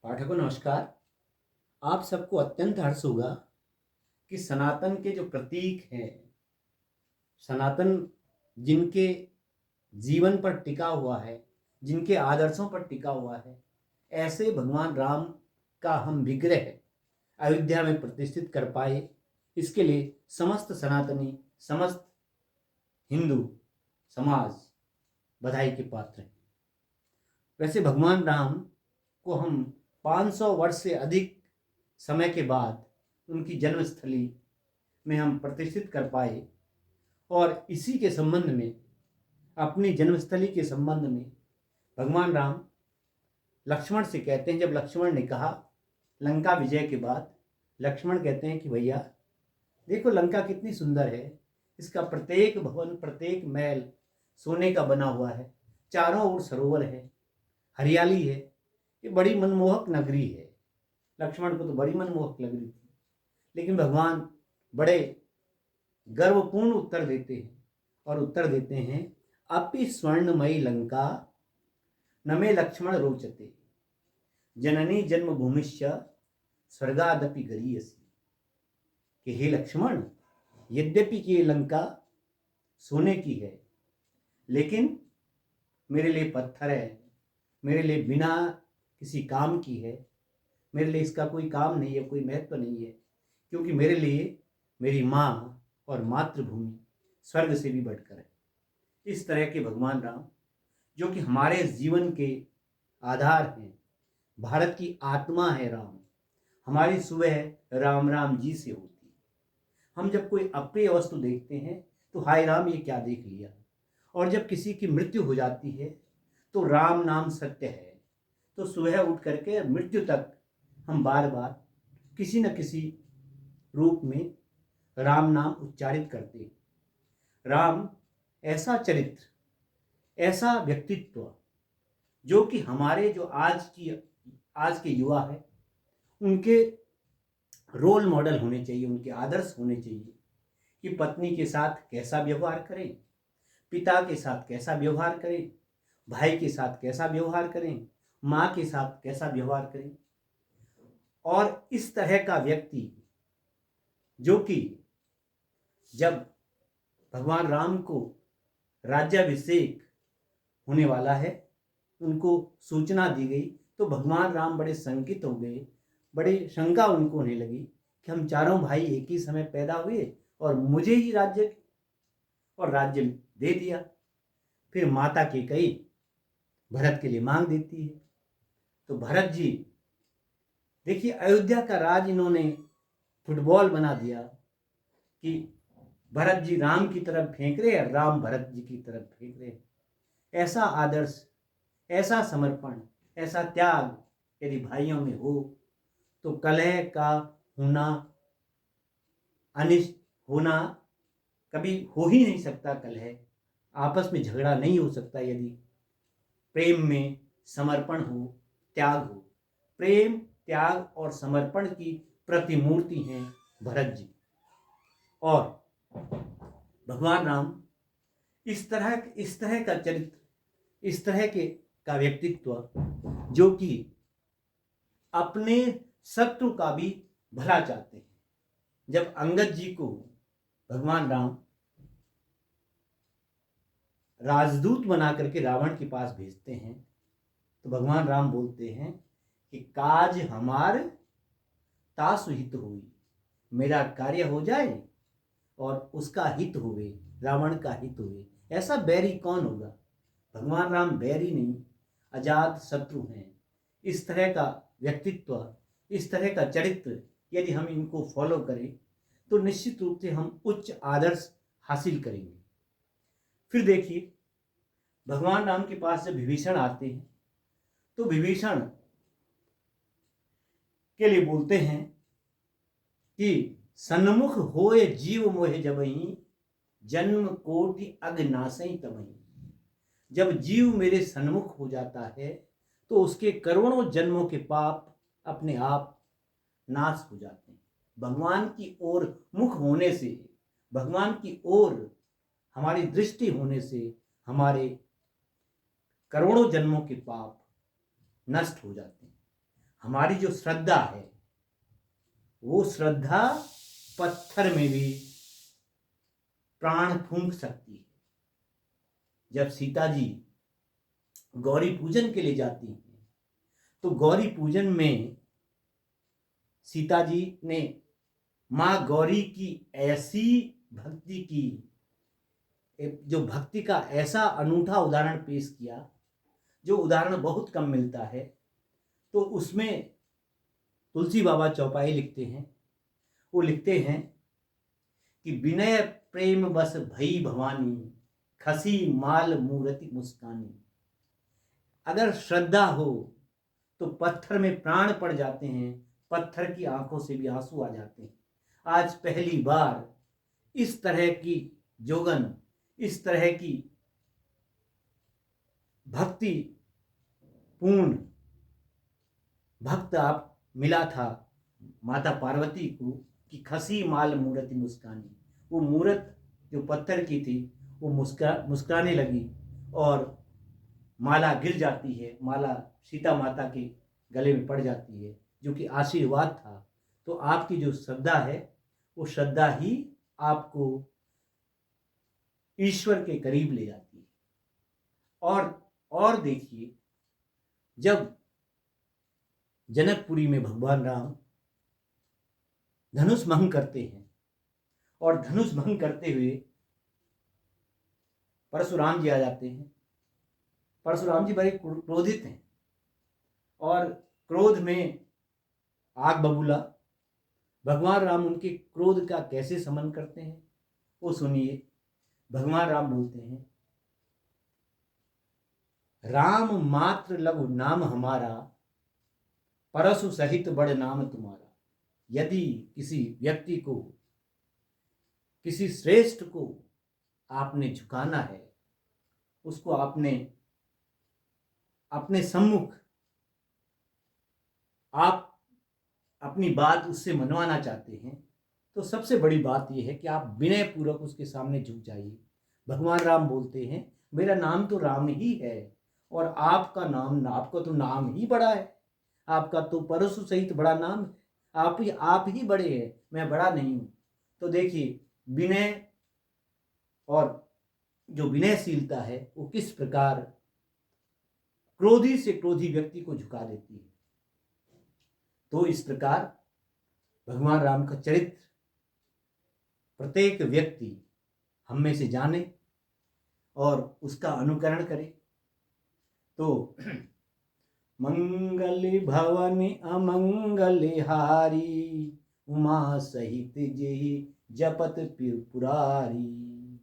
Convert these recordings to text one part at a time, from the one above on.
पाठकों नमस्कार। आप सबको अत्यंत हर्ष होगा कि सनातन के जो प्रतीक हैं, सनातन जिनके जीवन पर टिका हुआ है, जिनके आदर्शों पर टिका हुआ है, ऐसे भगवान राम का हम विग्रह अयोध्या में प्रतिष्ठित कर पाए। इसके लिए समस्त सनातनी, समस्त हिंदू समाज बधाई के पात्र हैं। वैसे भगवान राम को हम 500 वर्ष से अधिक समय के बाद उनकी जन्मस्थली में हम प्रतिष्ठित कर पाए और इसी के संबंध में, अपनी जन्मस्थली के संबंध में भगवान राम लक्ष्मण से कहते हैं। जब लक्ष्मण ने कहा लंका विजय के बाद, लक्ष्मण कहते हैं कि भैया देखो लंका कितनी सुंदर है, इसका प्रत्येक भवन, प्रत्येक महल सोने का बना हुआ है, चारों ओर सरोवर है, हरियाली है, ये बड़ी मनमोहक नगरी है। लक्ष्मण को तो बड़ी मनमोहक लग रही थी, लेकिन भगवान बड़े गर्वपूर्ण उत्तर देते हैं और उत्तर देते हैं, अपि स्वर्णमयी लंका न मे लक्ष्मण रोचते, जननी जन्मभूमिश्च स्वर्गादपि गरीयसी। कि हे लक्ष्मण, यद्यपि ये लंका सोने की है, लेकिन मेरे लिए पत्थर है, मेरे लिए बिना किसी काम की है, मेरे लिए इसका कोई काम नहीं है, कोई महत्व नहीं है, क्योंकि मेरे लिए मेरी माँ और मातृभूमि स्वर्ग से भी बढ़कर है। इस तरह के भगवान राम, जो कि हमारे जीवन के आधार हैं, भारत की आत्मा है राम। हमारी सुबह राम राम जी से होती है। हम जब कोई अप्रिय वस्तु देखते हैं तो हाय राम ये क्या देख लिया, और जब किसी की मृत्यु हो जाती है तो राम नाम सत्य है। तो सुबह उठ करके मृत्यु तक हम बार बार किसी न किसी रूप में राम नाम उच्चारित करते हैं। राम ऐसा चरित्र, ऐसा व्यक्तित्व, जो कि हमारे जो आज के युवा है उनके रोल मॉडल होने चाहिए, उनके आदर्श होने चाहिए कि पत्नी के साथ कैसा व्यवहार करें, पिता के साथ कैसा व्यवहार करें, भाई के साथ कैसा व्यवहार करें, माँ के साथ कैसा व्यवहार करें। और इस तरह का व्यक्ति, जो कि जब भगवान राम को राज्याभिषेक होने वाला है, उनको सूचना दी गई, तो भगवान राम बड़े शंकित हो गए, बड़े शंका उनको होने लगी कि हम चारों भाई एक ही समय पैदा हुए और मुझे ही राज्य दे दिया। फिर माता कैकेयी भरत के लिए मांग देती है। तो भरत जी देखिए, अयोध्या का राज इन्होंने फुटबॉल बना दिया कि भरत जी राम की तरफ फेंक रहे और राम भरत जी की तरफ फेंक रहे। ऐसा आदर्श, ऐसा समर्पण, ऐसा त्याग यदि भाइयों में हो तो कलह का होना, अनिष्ट होना कभी हो ही नहीं सकता। कलह, आपस में झगड़ा नहीं हो सकता यदि प्रेम में समर्पण हो, त्याग हो। प्रेम, त्याग और समर्पण की प्रतिमूर्ति हैं भरत जी। और भगवान राम इस तरह का चरित्र, इस तरह के का व्यक्तित्व, जो कि अपने शत्रु का भी भला चाहते हैं। जब अंगद जी को भगवान राम राजदूत बना करके रावण के पास भेजते हैं, तो भगवान राम बोलते हैं कि काज हमार तासु हित हुई, मेरा कार्य हो जाए और उसका हित हुए, रावण का हित हुए। ऐसा बैरी कौन होगा? भगवान राम बैरी नहीं, अजात शत्रु हैं। इस तरह का व्यक्तित्व, इस तरह का चरित्र यदि हम इनको फॉलो करें तो निश्चित रूप से हम उच्च आदर्श हासिल करेंगे। फिर देखिए, भगवान राम के पास जब विभीषण आते हैं तो विभीषण के लिए बोलते हैं कि सन्मुख होए जीव मोहे जबहि, जन्म कोटि अग नासई तबहि। जब जीव मेरे सन्मुख हो जाता है तो उसके करोड़ों जन्मों के पाप अपने आप नाश हो जाते हैं। भगवान की ओर मुख होने से, भगवान की ओर हमारी दृष्टि होने से हमारे करोड़ों जन्मों के पाप नष्ट हो जाते हैं। हमारी जो श्रद्धा है वो श्रद्धा पत्थर में भी प्राण फूंक सकती है। जब सीता जी गौरी पूजन के लिए जाती हैं तो गौरी पूजन में सीता जी ने माँ गौरी की ऐसी भक्ति की, जो भक्ति का ऐसा अनूठा उदाहरण पेश किया, जो उदाहरण बहुत कम मिलता है। तो उसमें तुलसी बाबा चौपाई लिखते हैं, वो लिखते हैं कि विनय प्रेम बस भई भवानी, खसी माल मूर्ति मुस्कानी। अगर श्रद्धा हो तो पत्थर में प्राण पड़ जाते हैं, पत्थर की आंखों से भी आंसू आ जाते हैं। आज पहली बार इस तरह की जोगन, इस तरह की भक्ति पूर्ण भक्त आप मिला था माता पार्वती को कि खसी माल मूर्ति मुस्कानी। वो मूर्त जो पत्थर की थी वो मुस्कुराने लगी और माला गिर जाती है, माला सीता माता के गले में पड़ जाती है, जो कि आशीर्वाद था। तो आपकी जो श्रद्धा है वो श्रद्धा ही आपको ईश्वर के करीब ले जाती है। और देखिए, जब जनकपुरी में भगवान राम धनुष भंग करते हैं और धनुष भंग करते हुए परशुराम जी आ जाते हैं। परशुराम जी बड़े क्रोधित हैं और क्रोध में आग बबूला। भगवान राम उनके क्रोध का कैसे शमन करते हैं वो सुनिए। भगवान राम बोलते हैं, राम मात्र लघु नाम हमारा, परशु सहित बड़ नाम तुम्हारा। यदि किसी व्यक्ति को, किसी श्रेष्ठ को आपने झुकाना है, उसको आपने अपने सम्मुख आप अपनी बात उससे मनवाना चाहते हैं, तो सबसे बड़ी बात यह है कि आप विनय पूर्वक उसके सामने झुक जाइए। भगवान राम बोलते हैं, मेरा नाम तो राम ही है और आपका नाम, आपका तो नाम ही बड़ा है, आपका तो परशु सहित बड़ा नाम है, आप ही बड़े हैं, मैं बड़ा नहीं हूं। तो देखिए, विनय और जो विनयशीलता है वो किस प्रकार क्रोधी से क्रोधी व्यक्ति को झुका देती है। तो इस प्रकार भगवान राम का चरित्र प्रत्येक व्यक्ति हम में से जाने और उसका अनुकरण करे। तो मंगल भवन अमंगल हारी, उमा सहित जेहि जपत पुरारी।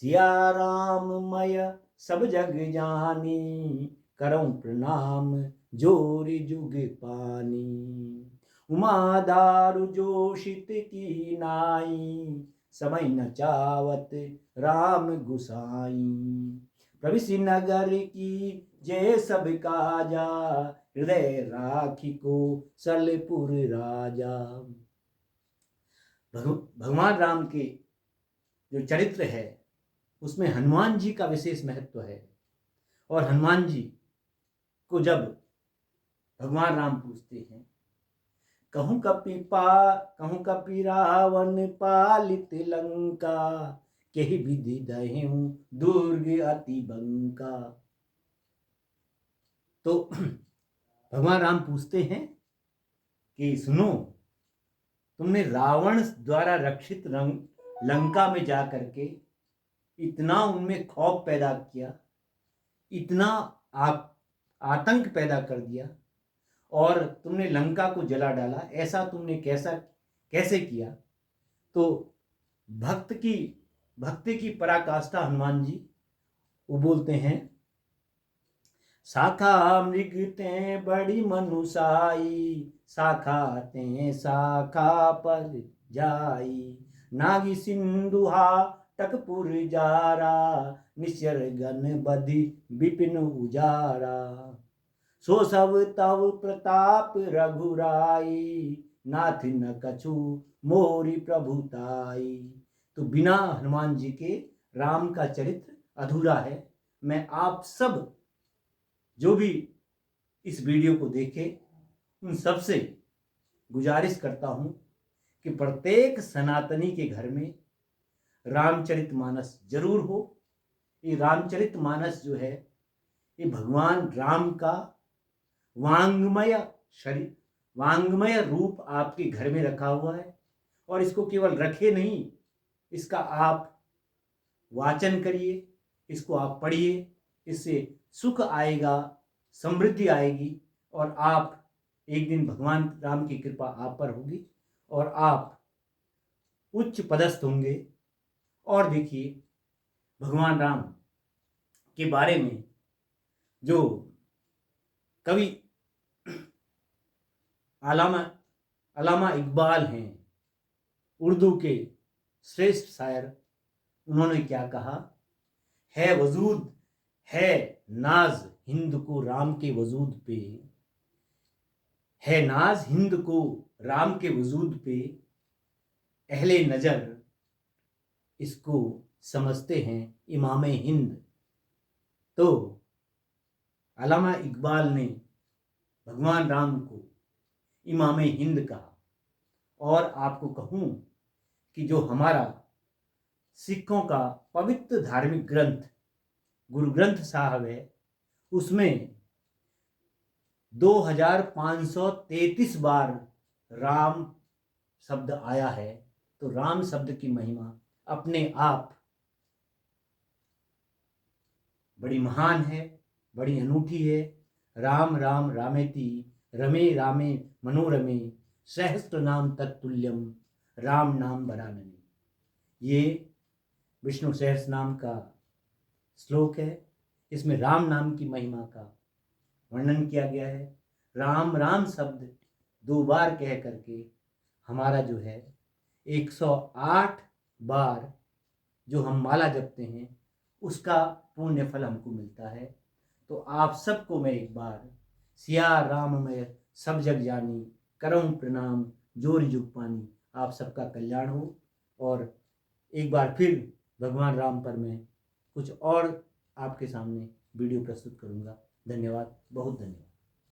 सिया राम मय सब जग जानी, करऊं प्रणाम जोरि जुग पानी। उमा दारु जोशित की नाई, समय न चावत राम गुसाई। प्रविशि नगर की जय सब काजा, हृदय राखी को सलपुर राजा। भगवान राम के जो चरित्र है उसमें हनुमान जी का विशेष महत्व है। और हनुमान जी को जब भगवान राम पूछते हैं, कहूँ कपि रावण पालित लंका, केहि विधि दहेउ दुर्ग अति बंका। तो भगवान राम पूछते हैं कि सुनो, तुमने रावण द्वारा रक्षित लंका में जा करके इतना उनमें खौफ पैदा किया, इतना आतंक पैदा कर दिया और तुमने लंका को जला डाला, ऐसा तुमने कैसे किया। तो भक्ति की पराकाष्ठा हनुमान जी वो बोलते हैं, शाखा मृग ते बड़ी मनुसाई, शाखा ते शाखा पर जाई। नागी सिंधुहा टकपुर जारा, निश्चर गण बधि विपिन उजारा। सो सब तव प्रताप रघुराई, नाथ न कछु मोरी प्रभुताई। तो बिना हनुमान जी के राम का चरित्र अधूरा है। मैं आप सब जो भी इस वीडियो को देखे उन सबसे गुजारिश करता हूँ कि प्रत्येक सनातनी के घर में रामचरितमानस जरूर हो। ये रामचरितमानस जो है ये भगवान राम का वांग्मय रूप आपके घर में रखा हुआ है। और इसको केवल रखे नहीं, इसका आप वाचन करिए, इसको आप पढ़िए, इससे सुख आएगा, समृद्धि आएगी और आप एक दिन भगवान राम की कृपा आप पर होगी और आप उच्च पदस्थ होंगे। और देखिए, भगवान राम के बारे में जो कवि अल्लामा इकबाल हैं, उर्दू के श्रेष्ठ शायर, उन्होंने क्या कहा, है वजूद है नाज हिंद को राम के वजूद पे, है नाज हिंद को राम के वजूद पे, अहले नजर इसको समझते हैं इमामे हिंद। तो अल्लामा इकबाल ने भगवान राम को इमामे हिंद कहा। और आपको कहूं कि जो हमारा सिखों का पवित्र धार्मिक ग्रंथ गुरु ग्रंथ साहब है, उसमें 2533 बार राम शब्द आया है। तो राम शब्द की महिमा अपने आप बड़ी महान है, बड़ी अनूठी है। राम राम रामेति रमे रामे मनोरमे सहस्त्र नाम तत्तुल्यम राम नाम वरानने। ये विष्णु सहस्त्र नाम का श्लोक है। इसमें राम नाम की महिमा का वर्णन किया गया है। राम राम शब्द 2 बार कह करके हमारा जो है 108 बार जो हम माला जपते हैं उसका पुण्य फल हमको मिलता है। तो आप सबको मैं एक बार सिया राम मैं सब जग जानी करऊं प्रणाम जोर जुग पानी, आप सबका कल्याण हो। और एक बार फिर भगवान राम पर मैं कुछ और आपके सामने वीडियो प्रस्तुत करूंगा। धन्यवाद, बहुत धन्यवाद।